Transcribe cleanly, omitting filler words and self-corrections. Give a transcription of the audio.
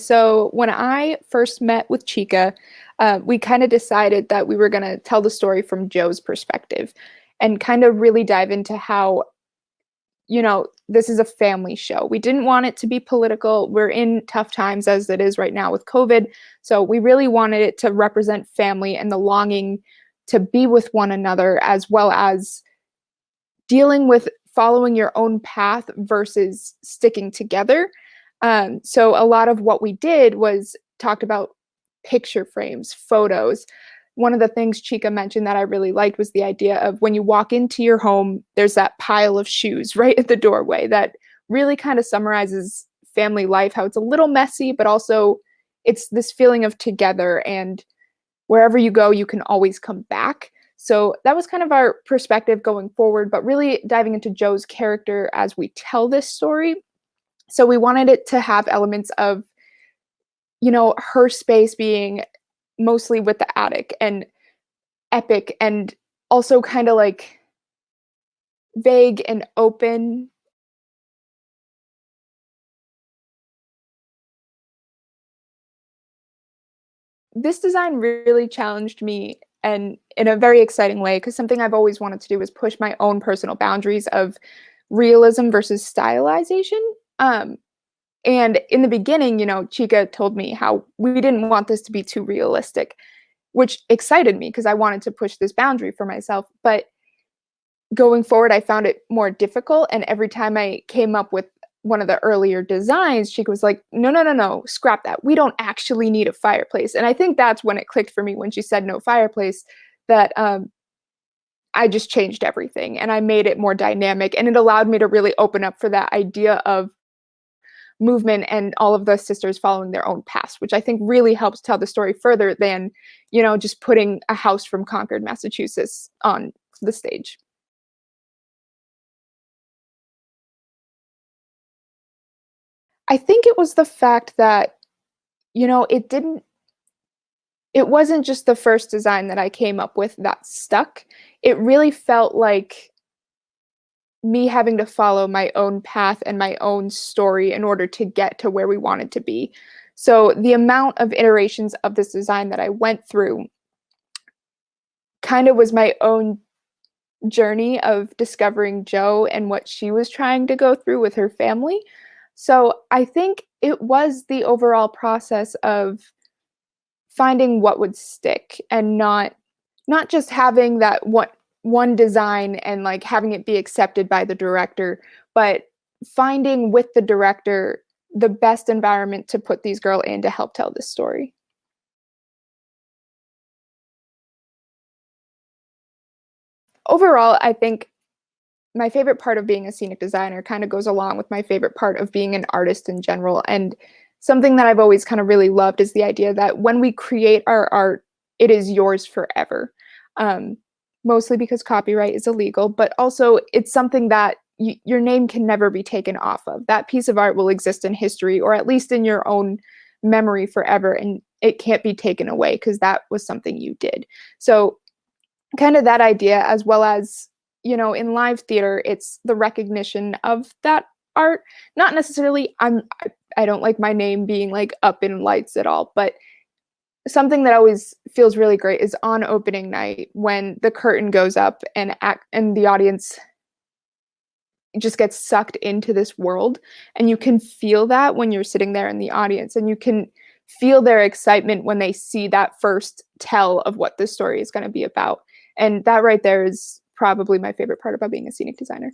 So when I first met with Chica, we kind of decided that we were going to tell the story from Joe's perspective and kind of really dive into how, this is a family show. We didn't want it to be political. We're in tough times as it is right now with COVID. So we really wanted it to represent family and the longing to be with one another, as well as dealing with following your own path versus sticking together. So a lot of what we did was talked about picture frames, photos. One of the things Chica mentioned that I really liked was the idea of when you walk into your home, there's that pile of shoes right at the doorway that really kind of summarizes family life, how it's a little messy, but also it's this feeling of together, and wherever you go, you can always come back. So that was kind of our perspective going forward, but really diving into Joe's character as we tell this story. So we wanted it to have elements of, her space being mostly with the attic and epic, and also kind of like vague and open. This design really challenged me, and in a very exciting way, because something I've always wanted to do is push my own personal boundaries of realism versus stylization. Um, and in the beginning, Chica told me how we didn't want this to be too realistic, which excited me because I wanted to push this boundary for myself. But going forward, I found it more difficult. And every time I came up with one of the earlier designs, Chica was like, no, no, no, no, scrap that. We don't actually need a fireplace. And I think that's when it clicked for me when she said no fireplace, that I just changed everything and I made it more dynamic. And it allowed me to really open up for that idea of movement and all of the sisters following their own paths, which I think really helps tell the story further than, just putting a house from Concord, Massachusetts on the stage. I think it was the fact that, it wasn't just the first design that I came up with that stuck. It really felt like me having to follow my own path and my own story in order to get to where we wanted to be. So the amount of iterations of this design that I went through kind of was my own journey of discovering Joe and what she was trying to go through with her family. So I think it was the overall process of finding what would stick, and not just having that one design and like having it be accepted by the director, but finding with the director the best environment to put these girls in to help tell this story. Overall, I think my favorite part of being a scenic designer kind of goes along with my favorite part of being an artist in general. And something that I've always kind of really loved is the idea that when we create our art, it is yours forever. Um, Mostly because copyright is illegal, but also it's something that your name can never be taken off of. That piece of art will exist in history, or at least in your own memory forever, and it can't be taken away because that was something you did. So kind of that idea, as well as, in live theater, it's the recognition of that art. Not necessarily I don't like my name being like up in lights at all, but something that always feels really great is on opening night when the curtain goes up and the audience just gets sucked into this world, and you can feel that when you're sitting there in the audience, and you can feel their excitement when they see that first tell of what this story is going to be about. And that right there is probably my favorite part about being a scenic designer.